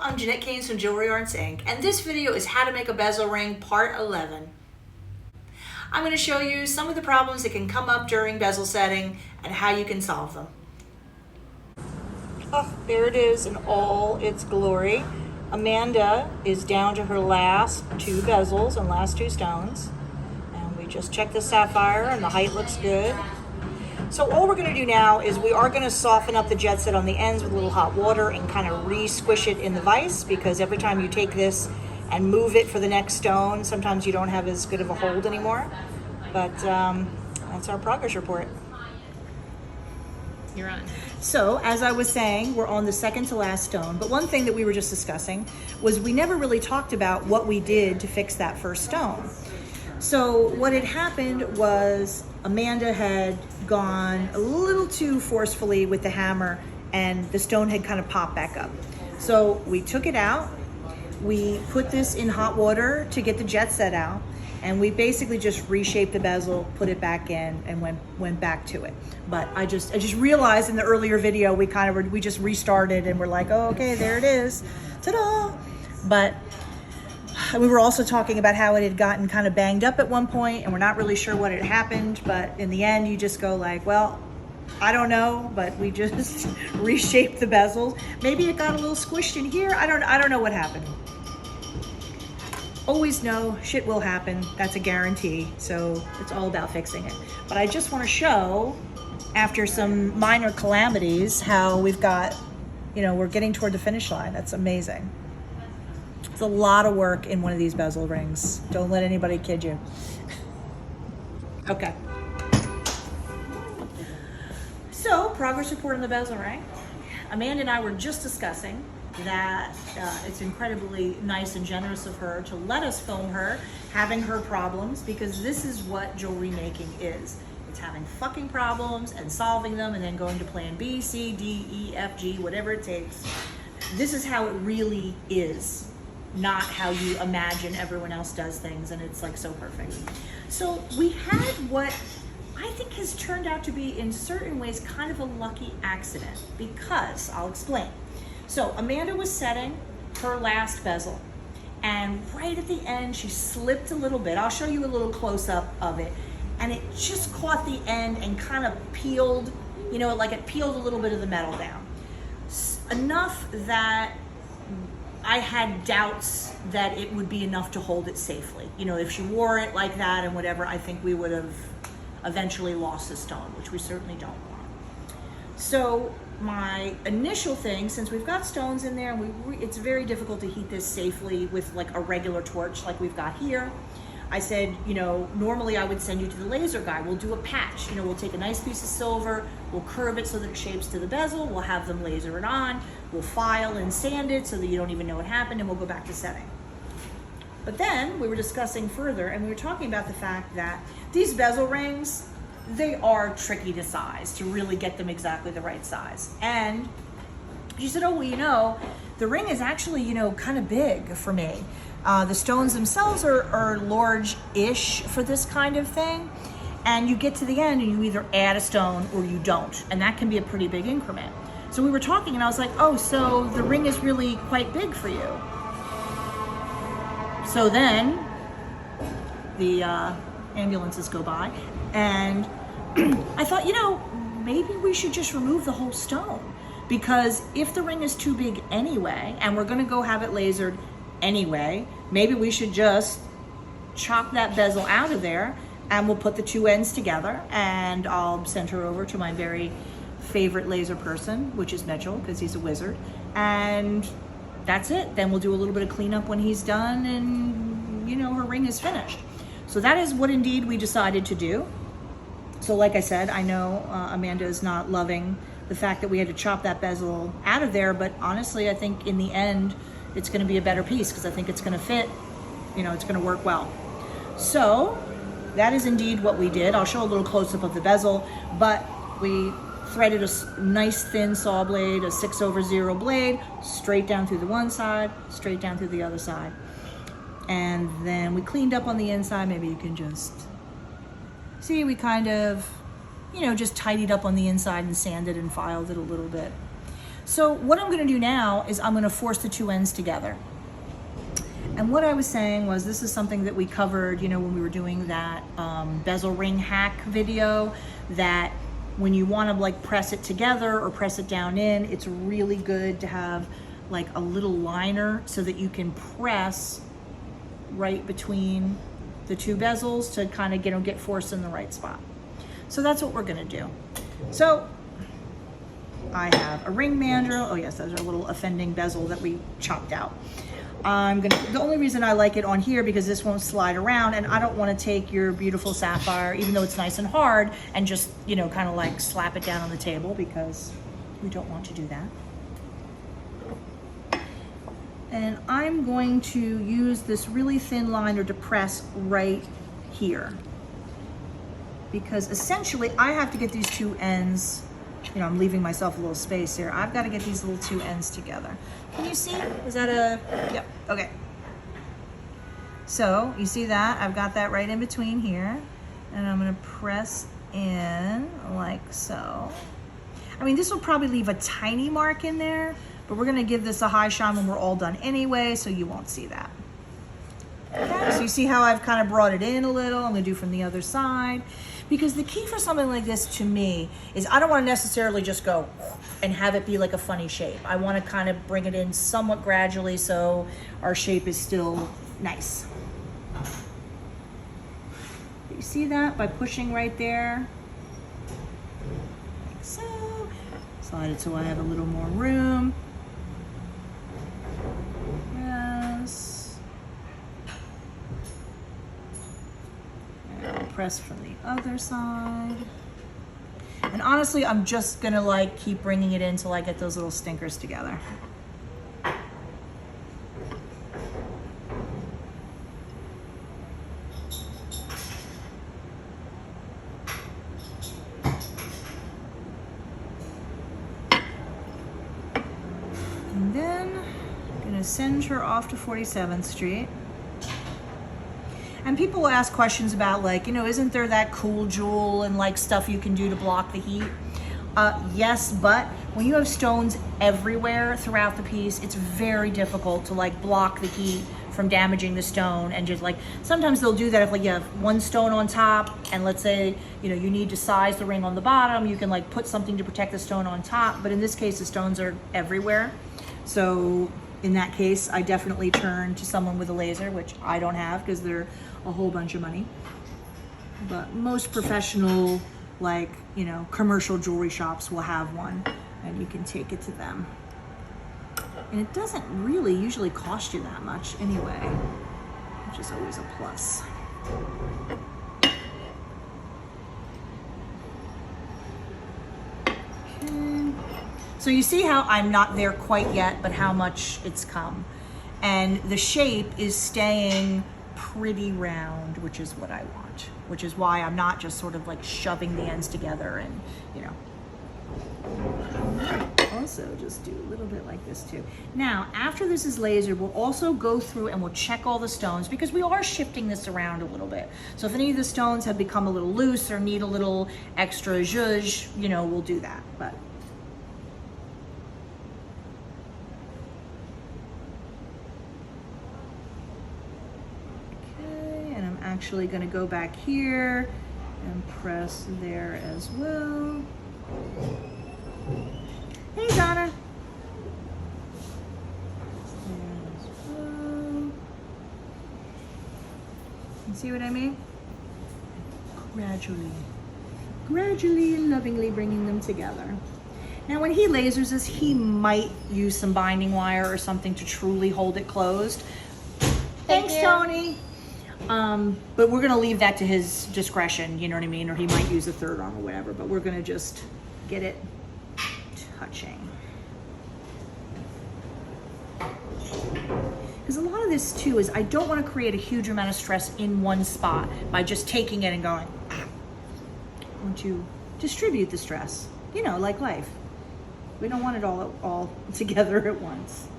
I'm Jeanette Keynes from Jewelry Arts Inc. and this video is how to make a bezel ring part 11. I'm going to show you some of the problems that can come up during bezel setting and how you can solve them. Oh, there it is in all its glory. Amanda is down to her last two bezels and last two stones. And we just checked the sapphire and the height looks good. So all we're going to do now is we are going to soften up the jett-sett on the ends with a little hot water and kind of re-squish it in the vise, because every time you take this and move it for the next stone, sometimes you don't have as good of a hold anymore. But that's our progress report. You're on. So as I was saying, we're on the second to last stone, but one thing that we were just discussing was we never really talked about what we did to fix that first stone. So what had happened was Amanda had gone a little too forcefully with the hammer and the stone had kind of popped back up. So we took it out, we put this in hot water to get the jett-sett out, and we basically just reshaped the bezel, put it back in, and went back to it. But I just realized in the earlier video we just restarted and we're like, oh, okay, there it is, ta-da! But we were also talking about how it had gotten kind of banged up at one point and we're not really sure what had happened, but in the end you just go like, well, I don't know, but we just reshaped the bezels. Maybe it got a little squished in here. I don't know what happened. Always know shit will happen. That's a guarantee. So it's all about fixing it. But I just want to show, after some minor calamities, how we've got, we're getting toward the finish line. That's amazing. It's a lot of work in one of these bezel rings. Don't let anybody kid you. Okay. So, progress report on the bezel ring. Amanda and I were just discussing that it's incredibly nice and generous of her to let us film her having her problems, because this is what jewelry making is. It's having fucking problems and solving them and then going to plan B, C, D, E, F, G, whatever it takes. This is how it really is, not how you imagine everyone else does things, and it's like so perfect. So we had what I think has turned out to be in certain ways kind of a lucky accident, because I'll explain. So Amanda was setting her last bezel, and right at the end she slipped a little bit. I'll show you a little close-up of it, and it just caught the end and kind of peeled, like it peeled a little bit of the metal down. Enough that I had doubts that it would be enough to hold it safely. If she wore it like that and whatever, I think we would have eventually lost the stone, which we certainly don't want. So my initial thing, since we've got stones in there, and it's very difficult to heat this safely with like a regular torch like we've got here, I said, normally I would send you to the laser guy. We'll do a patch. We'll take a nice piece of silver, we'll curve it so that it shapes to the bezel, we'll have them laser it on, we'll file and sand it so that you don't even know what happened, and we'll go back to setting. But then we were discussing further, and we were talking about the fact that these bezel rings, they are tricky to size, to really get them exactly the right size. And she said, oh, well, the ring is actually, kind of big for me. The stones themselves are large-ish for this kind of thing. And you get to the end and you either add a stone or you don't. And that can be a pretty big increment. So we were talking and I was like, oh, so the ring is really quite big for you. So then the ambulances go by and I thought, maybe we should just remove the whole stone, because if the ring is too big anyway, and we're gonna go have it lasered anyway, maybe we should just chop that bezel out of there and we'll put the two ends together, and I'll send her over to my very favorite laser person, which is Mitchell, because he's a wizard, and that's it. Then we'll do a little bit of cleanup when he's done, and her ring is finished. So that is what indeed we decided to do. So like I said, I know Amanda is not loving the fact that we had to chop that bezel out of there, but honestly, I think in the end, it's gonna be a better piece, because I think it's gonna fit, it's gonna work well. So that is indeed what we did. I'll show a little close-up of the bezel, but we threaded a nice thin saw blade, a 6/0 blade, straight down through the one side, straight down through the other side. And then we cleaned up on the inside. Maybe you can just see, we kind of, just tidied up on the inside and sanded and filed it a little bit. So what I'm gonna do now is I'm gonna force the two ends together. And what I was saying was, this is something that we covered, you know, when we were doing that bezel ring hack video, that when you want to like press it together or press it down in, it's really good to have like a little liner so that you can press right between the two bezels to kind of get force in the right spot. So that's what we're gonna do. So I have a ring mandrel. Oh yes, those are a little offending bezel that we chopped out. The only reason I like it on here because this won't slide around, and I don't want to take your beautiful sapphire, even though it's nice and hard, and just, you know, kind of like slap it down on the table, because we don't want to do that. And I'm going to use this really thin liner to press right here, because essentially I have to get these two ends, you know, I'm leaving myself a little space here. I've got to get these little two ends together. Can you see? Is that a, yep, okay. So you see that? I've got that right in between here, and I'm gonna press in like so. I mean, this will probably leave a tiny mark in there, but we're gonna give this a high shine when we're all done anyway, so you won't see that. Okay, so you see how I've kind of brought it in a little. I'm gonna do from the other side. Because the key for something like this to me is I don't want to necessarily just go and have it be like a funny shape. I want to kind of bring it in somewhat gradually so our shape is still nice. You see that by pushing right there? Like so. Slide it so I have a little more room. Yes. And I'll press from the other side. And honestly, I'm just gonna like keep bringing it in till I get those little stinkers together. And then I'm gonna send her off to 47th Street. And people will ask questions about, like, you know, isn't there that cool jewel and like stuff you can do to block the heat? Yes, but when you have stones everywhere throughout the piece, it's very difficult to like block the heat from damaging the stone. And just like, sometimes they'll do that if like you have one stone on top and let's say, you know, you need to size the ring on the bottom, you can like put something to protect the stone on top. But in this case, the stones are everywhere. So in that case, I definitely turn to someone with a laser, which I don't have because they're a whole bunch of money. But most professional, like, you know, commercial jewelry shops will have one, and you can take it to them. And it doesn't really usually cost you that much anyway, which is always a plus. Okay. So you see how I'm not there quite yet, but how much it's come. And the shape is staying pretty round, which is what I want, which is why I'm not just sort of like shoving the ends together and, you know. Also just do a little bit like this too. Now, after this is lasered, we'll also go through and we'll check all the stones because we are shifting this around a little bit. So if any of the stones have become a little loose or need a little extra zhuzh, you know, we'll do that. But actually going to go back here and press there as well. Hey, Donna. There as well. You see what I mean? Gradually and lovingly bringing them together. Now, when he lasers this, he might use some binding wire or something to truly hold it closed. Thanks, Tony. But we're gonna leave that to his discretion, you know what I mean? Or he might use a third arm or whatever, but we're gonna just get it touching. Because a lot of this too is I don't want to create a huge amount of stress in one spot by just taking it and going. I want to distribute the stress, you know, like life. We don't want it all together at once.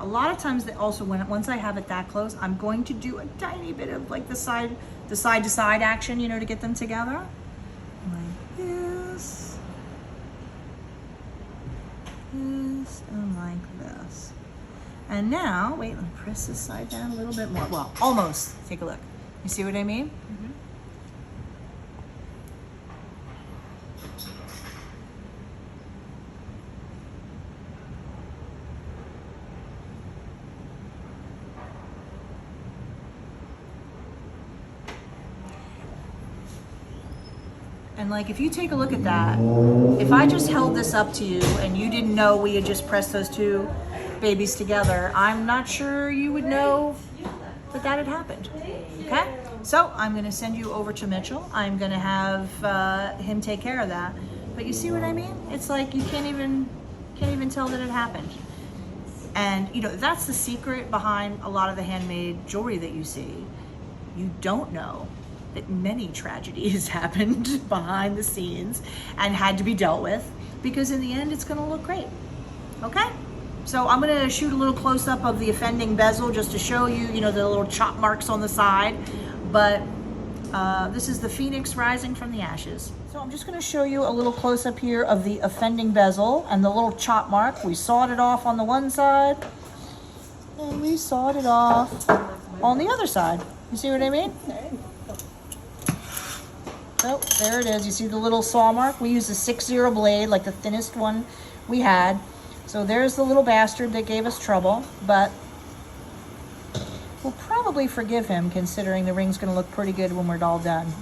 Now, a lot of times they also, once I have it that close, I'm going to do a tiny bit of like the side to side action, you know, to get them together. Like this, and like this. And now, wait, let me press this side down a little bit more. Well, almost. Take a look. You see what I mean? Mm-hmm. And like, if you take a look at that, if I just held this up to you and you didn't know we had just pressed those two babies together, I'm not sure you would know that that had happened. Okay? So I'm gonna send you over to Mitchell. I'm gonna have him take care of that. But you see what I mean? It's like you can't even tell that it happened. And you know, that's the secret behind a lot of the handmade jewelry that you see. You don't know that many tragedies happened behind the scenes and had to be dealt with, because in the end it's gonna look great. Okay? So I'm gonna shoot a little close up of the offending bezel just to show you, you know, the little chop marks on the side. But this is the phoenix rising from the ashes. So I'm just gonna show you a little close up here of the offending bezel and the little chop mark. We sawed it off on the one side and we sawed it off on the other side. You see what I mean? So there it is. You see the little saw mark? We used a 6-0 blade, like the thinnest one we had. So there's the little bastard that gave us trouble, but we'll probably forgive him considering the ring's gonna look pretty good when we're all done.